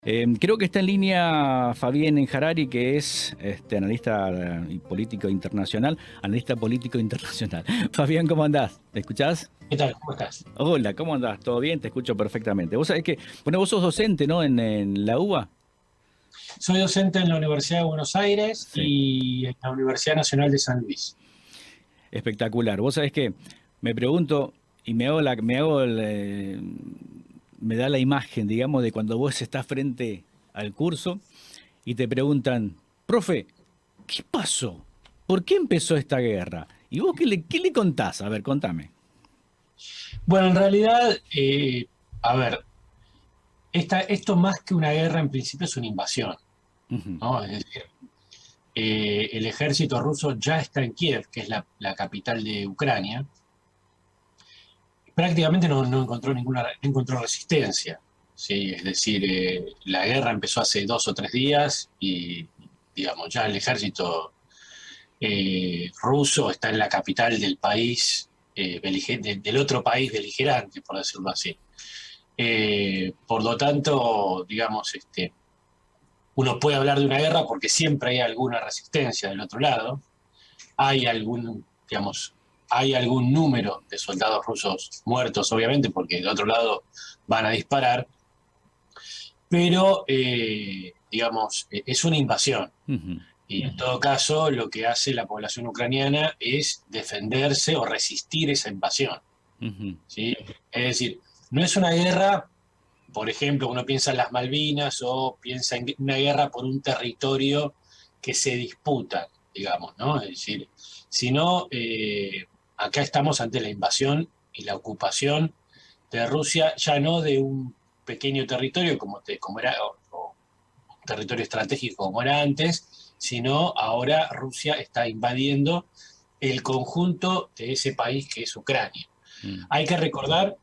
Creo que está en línea Fabián Harari, que es analista y político internacional. Analista político internacional. Fabián, ¿cómo andás? ¿Me escuchás? ¿Qué tal? ¿Cómo estás? Hola, ¿cómo andás? ¿Todo bien? Te escucho perfectamente. Vos sabés que, bueno, vos sos docente, ¿no? En la UBA. Soy docente en la Universidad de Buenos Aires Sí. y en la Universidad Nacional de San Luis. Espectacular. Vos sabés que me pregunto y me da la imagen, digamos, de cuando vos estás frente al curso y te preguntan, profe, ¿qué pasó? ¿Por qué empezó esta guerra? ¿Y vos qué le contás? A ver, contame. Bueno, en realidad, a ver, esto más que una guerra en principio es una invasión, Ujú. ¿no? Es decir, el ejército ruso ya está en Kiev, que es la capital de Ucrania. Prácticamente no encontró no encontró resistencia, ¿sí? Es decir, la guerra empezó hace 2 o 3 días y, digamos, ya el ejército ruso está en la capital del país, del otro país beligerante, por decirlo así. Por lo tanto, digamos, uno puede hablar de una guerra porque siempre hay alguna resistencia del otro lado, hay digamos, hay algún número de soldados rusos muertos, obviamente, porque del otro lado van a disparar, pero, digamos, es una invasión. Ujú. Y en todo caso, lo que hace la población ucraniana es defenderse o resistir esa invasión, Ujú. ¿sí? Es decir, no es una guerra, por ejemplo, uno piensa en las Malvinas o piensa en una guerra por un territorio que se disputa, digamos, ¿no? Es decir, sino acá estamos ante la invasión y la ocupación de Rusia, ya no de un pequeño territorio como era, o un territorio estratégico como era antes, sino ahora Rusia está invadiendo el conjunto de ese país que es Ucrania. Mm. Hay que recordar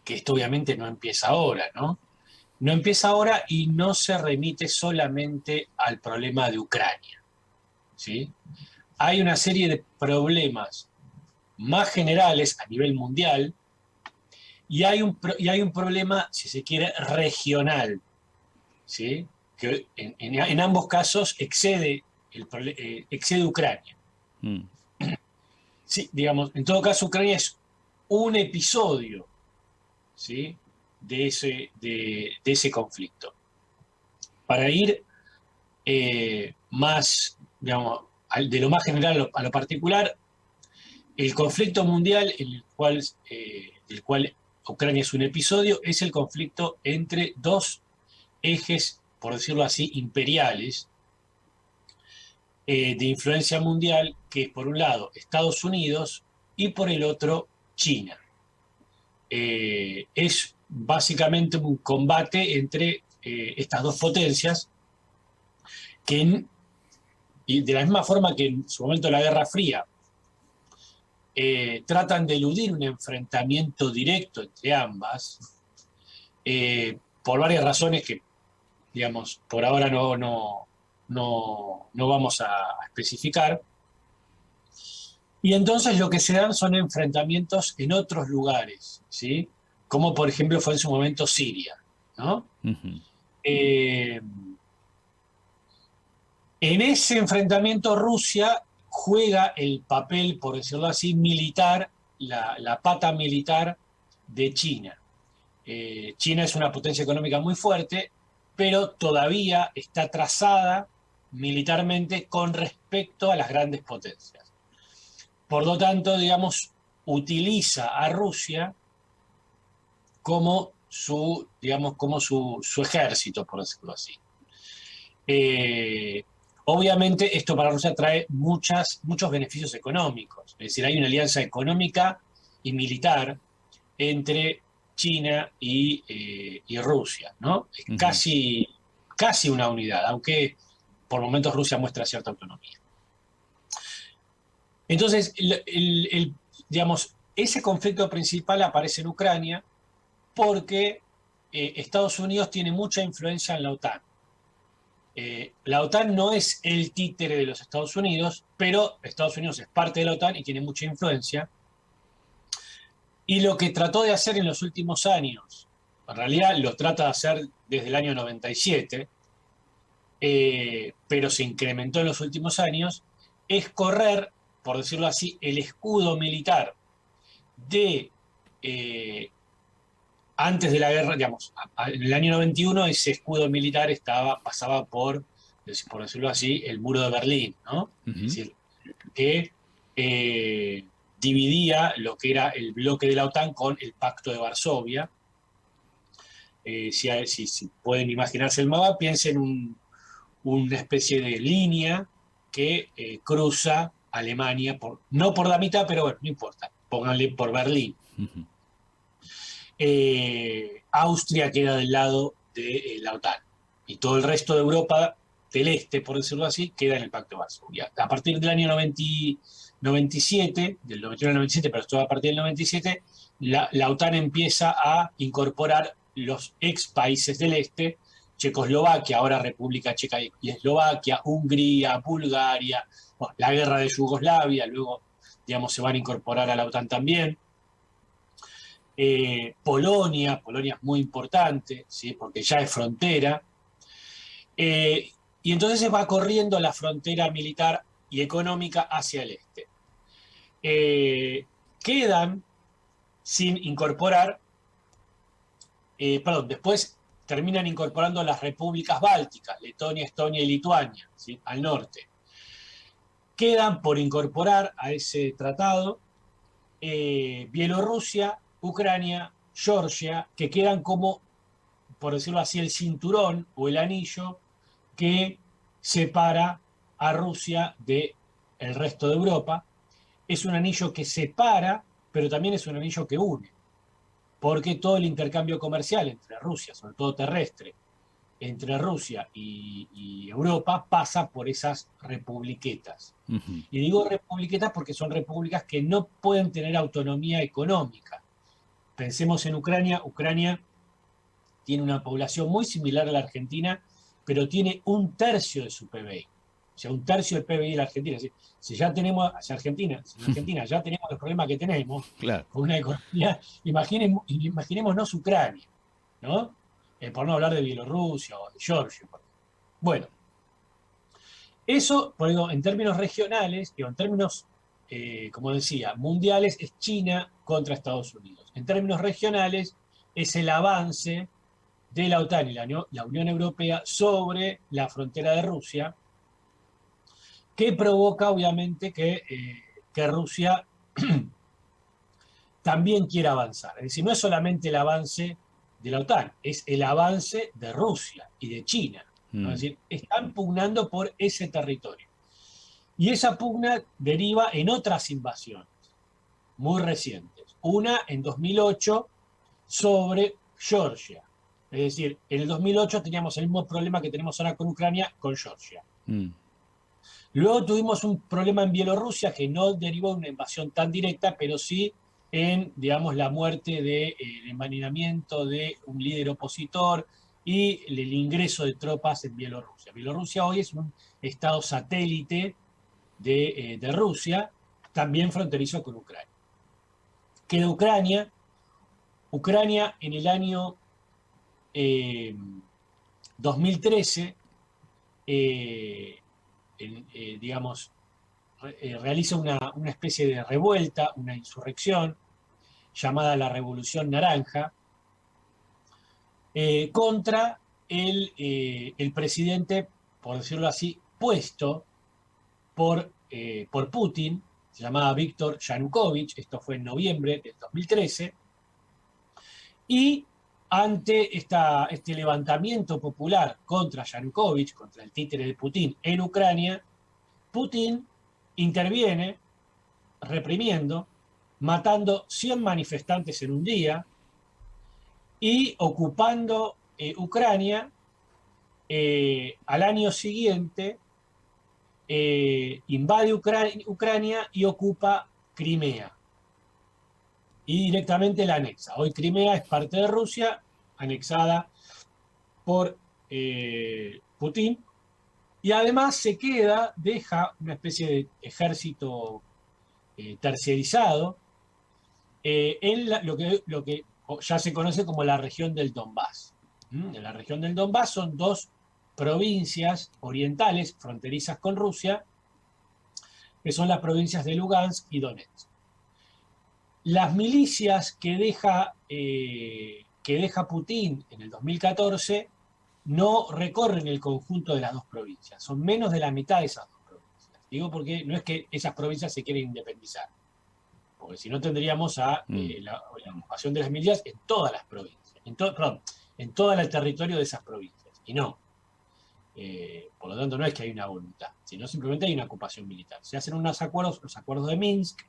que esto obviamente no empieza ahora, ¿no? No empieza ahora y no se remite solamente al problema de Ucrania, ¿sí? Hay una serie de problemas más generales a nivel mundial y hay un problema, si se quiere, regional, ¿sí? Que en ambos casos excede Ucrania. Mm. Sí, digamos, en todo caso, Ucrania es un episodio, ¿sí? De ese conflicto. Para ir más, digamos, de lo más general a lo particular, el conflicto mundial del cual Ucrania es un episodio es el conflicto entre dos ejes, por decirlo así, imperiales de influencia mundial, que es por un lado Estados Unidos y por el otro China. Es básicamente un combate entre estas dos potencias que, y de la misma forma que en su momento la Guerra Fría, tratan de eludir un enfrentamiento directo entre ambas, por varias razones que, digamos, por ahora no vamos a especificar. Y entonces lo que se dan son enfrentamientos en otros lugares, ¿sí? Como por ejemplo fue en su momento Siria, ¿no? Ujú. Eh, en ese enfrentamiento Rusia juega el papel, por decirlo así, militar, la pata militar de China. China es una potencia económica muy fuerte, pero todavía está atrasada militarmente con respecto a las grandes potencias. Por lo tanto, digamos, utiliza a Rusia como digamos, como su ejército, por decirlo así. Eh, Obviamente esto para Rusia trae muchos beneficios económicos, es decir, hay una alianza económica y militar entre China y Rusia, ¿no? Es Ujú. casi una unidad, aunque por momentos Rusia muestra cierta autonomía. Entonces, digamos, ese conflicto principal aparece en Ucrania porque Estados Unidos tiene mucha influencia en la OTAN. La OTAN no es el títere de los Estados Unidos, pero Estados Unidos es parte de la OTAN y tiene mucha influencia. Y lo que trató de hacer en los últimos años en realidad lo trata de hacer desde el año 97, pero se incrementó en los últimos años, es correr, por decirlo así, el escudo militar de antes de la guerra, digamos, en el año 91 ese escudo militar pasaba por decirlo así, el muro de Berlín, ¿no? Es Ujú. decir, que dividía lo que era el bloque de la OTAN con el Pacto de Varsovia. Si pueden imaginarse el mapa, piensen una especie de línea que cruza Alemania, no por la mitad, pero bueno, no importa, pónganle por Berlín. Ujú. Austria queda del lado de la OTAN y todo el resto de Europa del este, por decirlo así, queda en el Pacto de Varsovia. A partir del año 97, del 91 al 97, pero esto a partir del 97, la OTAN empieza a incorporar los ex países del este, Checoslovaquia, ahora República Checa y Eslovaquia, Hungría, Bulgaria, bueno, la guerra de Yugoslavia, luego, digamos, se van a incorporar a la OTAN también. Polonia es muy importante, ¿sí? Porque ya es frontera. Y entonces se va corriendo la frontera militar y económica hacia el este. Quedan sin incorporar, después terminan incorporando las repúblicas bálticas, Letonia, Estonia y Lituania, ¿sí? Al norte. Quedan por incorporar a ese tratado Bielorrusia, Ucrania, Georgia, que quedan como, por decirlo así, el cinturón o el anillo que separa a Rusia del resto de Europa. Es un anillo que separa, pero también es un anillo que une, porque todo el intercambio comercial entre Rusia, sobre todo terrestre, entre Rusia y Europa pasa por esas republiquetas. Ujú. Y digo republiquetas porque son repúblicas que no pueden tener autonomía económica. Pensemos en Ucrania. Ucrania tiene una población muy similar a la Argentina, pero tiene 1/3 de su PBI. O sea, 1/3 del PBI de la Argentina. Si ya tenemos, si en Argentina ya tenemos los problemas que tenemos, Claro. con una economía, imaginémonos Ucrania, ¿no? Por no hablar de Bielorrusia o de Georgia. Bueno, eso, por ejemplo, en términos regionales, en términos, como decía, mundiales, es China contra Estados Unidos. En términos regionales, es el avance de la OTAN y la Unión Europea sobre la frontera de Rusia, que provoca obviamente que Rusia también quiera avanzar. Es decir, no es solamente el avance de la OTAN, es el avance de Rusia y de China, ¿no? Es decir, están pugnando por ese territorio. Y esa pugna deriva en otras invasiones muy recientes. Una en 2008 sobre Georgia. Es decir, en el 2008 teníamos el mismo problema que tenemos ahora con Ucrania, con Georgia. Mm. Luego tuvimos un problema en Bielorrusia que no derivó de una invasión tan directa, pero sí en, digamos, la muerte el envenenamiento de un líder opositor y el ingreso de tropas en Bielorrusia. Bielorrusia hoy es un estado satélite de Rusia, también fronterizo con Ucrania. Queda Ucrania. Ucrania en el año 2013, digamos, realiza una especie de revuelta, una insurrección llamada la Revolución Naranja, contra el presidente, por decirlo así, puesto por Putin, se llamaba Víctor Yanukovych. Esto fue en noviembre del 2013, y ante este levantamiento popular contra Yanukovych, contra el títere de Putin en Ucrania, Putin interviene reprimiendo, matando 100 manifestantes en un día y ocupando Ucrania. Al año siguiente invade Ucrania y ocupa Crimea. Y directamente la anexa. Hoy Crimea es parte de Rusia, anexada por Putin, y además deja una especie de ejército terciarizado en lo que ya se conoce como la región del Donbass. En la región del Donbass son dos provincias orientales fronterizas con Rusia, que son las provincias de Lugansk y Donetsk. Las milicias que deja Putin en el 2014 no recorren el conjunto de las dos provincias, son menos de la mitad de esas dos provincias. Digo porque no es que esas provincias se quieren independizar, porque si no tendríamos la ocupación de las milicias en todas las provincias, en todo el territorio de esas provincias, y no. Por lo tanto, no es que hay una voluntad, sino simplemente hay una ocupación militar. Se hacen unos acuerdos, los acuerdos de Minsk,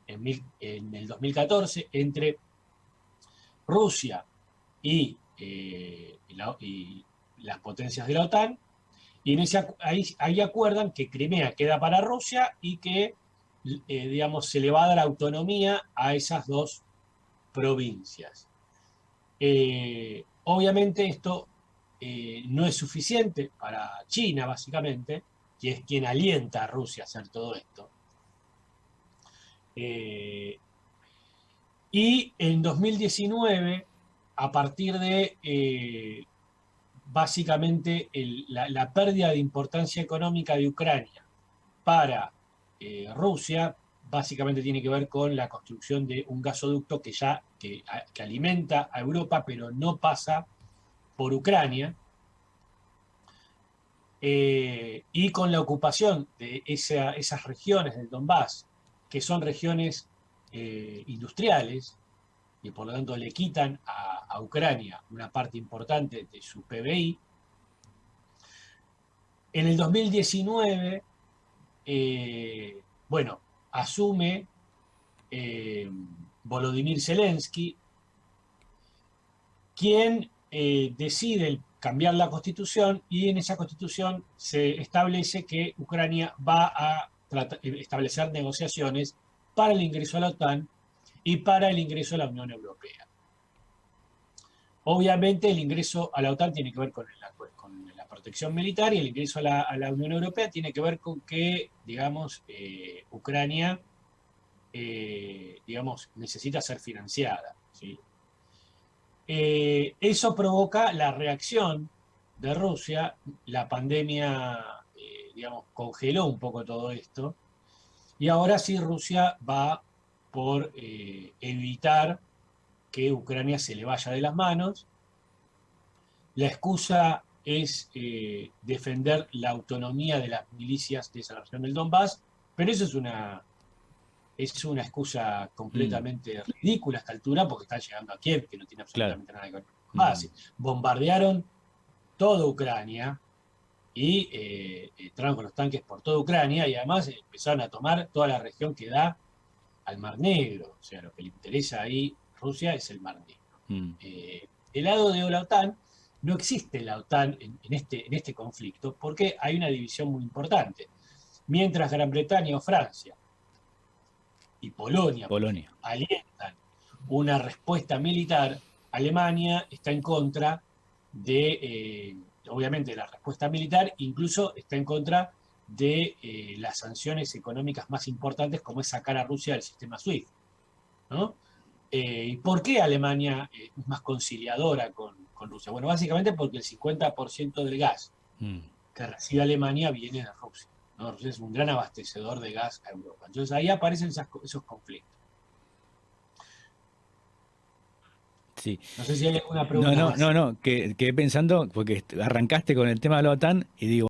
en el 2014, entre Rusia y las potencias de la OTAN, y ahí acuerdan que Crimea queda para Rusia y que, digamos, se le va a dar autonomía a esas dos provincias. Obviamente esto no es suficiente para China, básicamente, que es quien alienta a Rusia a hacer todo esto. Y en 2019, a partir de básicamente la pérdida de importancia económica de Ucrania para Rusia, básicamente tiene que ver con la construcción de un gasoducto que alimenta a Europa, pero no pasa por Ucrania, y con la ocupación de esas regiones del Donbass, que son regiones industriales, y por lo tanto le quitan a Ucrania una parte importante de su PBI. En el 2019, asume Volodymyr Zelensky, quien decide cambiar la constitución, y en esa constitución se establece que Ucrania va a establecer negociaciones para el ingreso a la OTAN y para el ingreso a la Unión Europea. Obviamente el ingreso a la OTAN tiene que ver con la protección militar, y el ingreso a la Unión Europea tiene que ver con que, digamos, Ucrania, digamos, necesita ser financiada, ¿sí? Eso provoca la reacción de Rusia. La pandemia, digamos, congeló un poco todo esto, y ahora sí Rusia va por evitar que Ucrania se le vaya de las manos. La excusa es defender la autonomía de las milicias de esa región del Donbass, pero eso es una excusa completamente ridícula a esta altura, porque están llegando a Kiev, que no tiene absolutamente nada que ver con el Donbass. Bombardearon toda Ucrania y entraron con los tanques por toda Ucrania, y además empezaron a tomar toda la región que da al Mar Negro. O sea, lo que le interesa ahí Rusia es el Mar Negro. Del lado de la OTAN, no existe la OTAN en este conflicto, porque hay una división muy importante. Mientras Gran Bretaña o Francia y Polonia alientan una respuesta militar, Alemania está en contra de, obviamente, la respuesta militar, incluso está en contra de las sanciones económicas más importantes, como es sacar a Rusia del sistema SWIFT, ¿no? ¿Y por qué Alemania es más conciliadora con Rusia? Bueno, básicamente porque el 50% del gas que recibe Alemania viene de Rusia, ¿no? Rusia es un gran abastecedor de gas a Europa. Entonces ahí aparecen esos conflictos. Sí. No sé si hay alguna pregunta más. No, quedé pensando, porque arrancaste con el tema de la OTAN y digo,